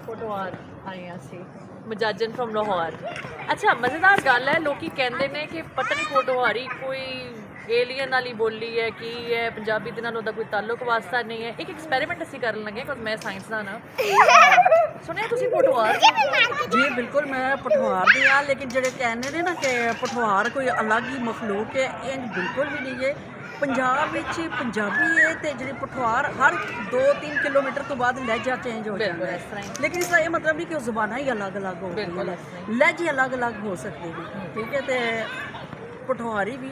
फोटोआर आए सी मजाजन फ्रॉम लाहौर। अच्छा मज़ेदार गल है, लोग कहते हैं कि पता नहीं फोटोआरी कोई एलियन वाली बोली है कि है पंजाबी दे नाल ओहदा कोई ताल्लुक वास्ता नहीं है। एक एक्सपेरिमेंट असीं करन लगे क्योंकि मैं साइंसदान हाँ। सुनिया तुसीं पोठोहार? जी बिल्कुल मैं पठवार दी हाँ, लेकिन जेडे कहने ने ना कि पठवार कोई अलग ही मखलूक है, इंज बिल्कुल भी नहीं है। पंजाब विच पंजाबी है तो जी पठवार हर 2-3 किलोमीटर तो बाद लहजा चेंज हो जाता है, लेकिन इसका ये मतलब नहीं कि जबाना ही अलग अलग हो गई, लहजे अलग अलग हो सकते हैं। ठीक है, तो पठवारी भी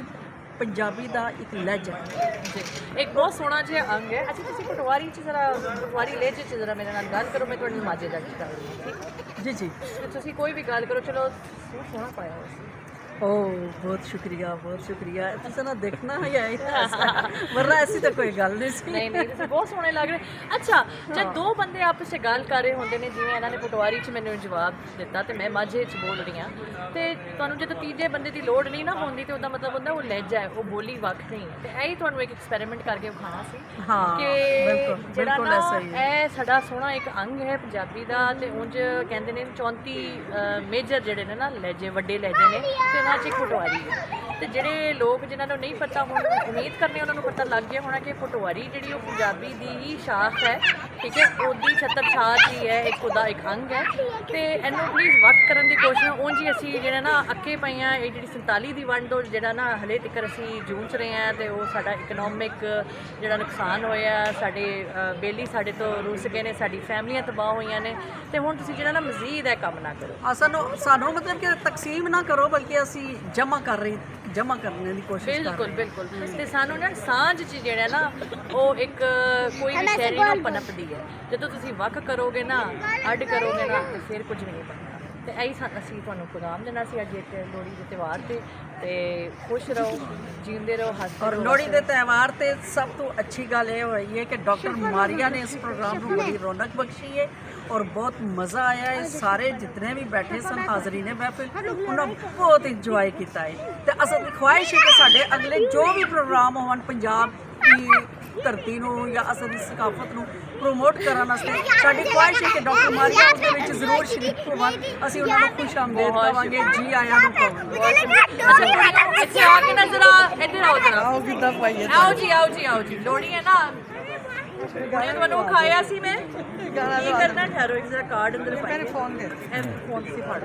पंजाबी का एक लहजा है जी, एक बहुत सोहना जिहा अंग है। अच्छा तुसीं पटवारी च जरा पटवारी लहजे च जरा मेरे नाल गल करो, मैं तुहाडे नाल माझे जाके कर रही ठीक जी जी। ते तुसीं कोई भी गल करो, चलो सूट सोहना पाया होया ओ बहुत शुक्रिया बहुत शुक्रिया, तुसें ना देखना ही है वरना ऐसी तो कोई गल नहीं सी। नहीं नहीं तुसीं बहुत सोहने लग रहे। अच्छा जब दो बंदे आपस च गल कर रहे होंदे ने, जिवें इन्हां ने पटवारी च मैनूं जवाब दिता ते मैं माझे च बोल रही हां, ते तुहानूं जदों तीजे बंदे दी लोड़ नहीं ना होंदी ते ओहदा मतलब हुंदा वो लहजा है, वो बोली वख नहीं है। ते यही तुहानूं एक एक्सपेरिमेंट करके विखाना सी कि जेहड़ा ना ਇਹ ਸਾਡਾ ਸੋਹਣਾ ਇੱਕ ਅੰਗ ਹੈ ਪੰਜਾਬੀ ਦਾ, ਤੇ ਉਂਝ ਕਹਿੰਦੇ ਨੇ 34 ਮੇਜਰ ਜਿਹੜੇ ਨੇ ਨਾ ਲਹਿਜੇ, ਵੱਡੇ ਲਹਿਜੇ ਨੇ, ਤੇ ਉਹਨਾਂ 'ਚ ਇੱਕ ਪਟਵਾਰੀ ਹੈ। ਤੇ ਜਿਹੜੇ ਲੋਕ ਜਿਨ੍ਹਾਂ ਨੂੰ ਨਹੀਂ ਪਤਾ, ਹੁਣ ਉਮੀਦ ਕਰਨੀ ਉਹਨਾਂ ਨੂੰ ਪਤਾ ਲੱਗ ਗਿਆ ਹੋਣਾ ਕਿ ਪਟਵਾਰੀ ਜਿਹੜੀ ਉਹ ਪੰਜਾਬੀ ਦੀ ਹੀ ਸ਼ਾਖ ਹੈ। ਠੀਕ ਹੈ, ਉਹਦੀ ਛਤਰ ਛਾਤ ਹੀ ਹੈ, ਇੱਕ ਉਹਦਾ ਇੱਕ ਅੰਗ ਹੈ। ਤੇ ਇਹਨੂੰ ਪਲੀਜ਼ ਵੱਖ ਕਰਨ ਦੀ ਕੋਸ਼ਿਸ਼, ਉਂਝ ਹੀ ਅਸੀਂ ਜਿਹੜਾ ਨਾ ਅੱਕੇ ਪਏ ਹਾਂ, ਇਹ ਜਿਹੜੀ 47 ਦੀ ਵੰਡ ਤੋਂ ਜਿਹੜਾ ਨਾ ਹਲੇ ਤੱਕ ਅਸੀਂ ਜੂਝ ਰਹੇ ਹਾਂ, ਤੇ ਉਹ ਸਾਡਾ ਇਕਨੋਮਿਕ ਜਿਹੜਾ ਨੁਕਸਾਨ ਹੋਇਆ, ਸਾਡੇ ਬੇਲੀ ਸਾਡੇ ਤੋਂ ਰੁੱਸ ਗਏ ਨੇ, ਸਾਡੀ ਫੈਮਲੀਆਂ ਤਬਾਹ ਹੋਈਆਂ ਨੇ, ਤੇ ਹੁਣ ਤੁਸੀਂ ਜਿਹੜਾ ਨਾ ਮਜ਼ੀਦ ਇਹ ਕੰਮ ਨਾ ਕਰੋ। ਹਾਂ, ਸਾਨੂੰ ਮਤਲਬ ਕਿ ਤਕਸੀਮ ਨਾ ਕਰੋ, ਬਲਕਿ ਅਸੀਂ ਜਮ੍ਹਾਂ ਕਰਨੇ ਦੀ ਕੋਸ਼ਿਸ਼ ਕਰ ਰਹੇ। ਬਿਲਕੁਲ ਬਿਲकुल, ਤੇ ਸਾਨੂੰ ਨਾ ਸਾਂਝ 'ਚ ਜਿਹੜਾ ਨਾ ਉਹ ਇੱਕ ਕੋਈ ਵੀ ਸ਼ੈਰੀ ਨੂੰ ਪਨਪਦੀ ਹੈ। ਜਦੋਂ ਤੁਸੀਂ ਵੱਖ ਕਰੋਗੇ ਨਾ, ਅੱਡ ਕਰੋਗੇ ਨਾ, ਤੇ ਫਿਰ ਕੁਝ ਨਹੀਂ ਬਣਦਾ। ਤੇ ਇਹੀ ਅਸੀਂ ਤੁਹਾਨੂੰ ਪੈਗਾਮ ਦੇਣਾ ਸੀ ਅੱਜ ਇੱਕ ਲੋਹੜੀ ਦੇ ਤਿਉਹਾਰ ਤੇ ਖੁਸ਼ ਰਹੋ, जींदे रहो, हंसते और रहो। लोहड़ी के त्यौहार से सब तो अच्छी गल ये हुई है कि डॉक्टर मारिया ने इस प्रोग्राम को बड़ी रौनक बख्शी है और बहुत मज़ा आया है। सारे जितने भी बैठे सन हाजरीन महफिल उन्होंने बहुत इंजॉय किया है। तो असल ख्वाहिश है कि साढ़े अगले जो भी प्रोग्राम हो पंजाब की धरती या असली सकाफत को प्रमोट करने वास्ते साडी ख्वाहिश है कि डॉक्टर मारिया उसदे विच जरूर शरीक होवन, असीं उन्हां नूं खुश आमदेद कहांगे, जी आया नूं कहांगे। अच्छा आके ना जरा इधर आओ, जरा आओ किदा पाइए, आओ जी लोहड़ी है ना, मैं ਤੁਹਾਨੂੰ ਖਾਇਆ ਸੀ। ਮੈਂ ਕੀ ਕਰਨਾ, ਠਹਿਰੋ ਇੱਕ ਜਰਾ ਕਾਰਡ ਅੰਦਰ ਪਾਈ, फोन दे ਫੋਨ ਸੀ ਫੜ।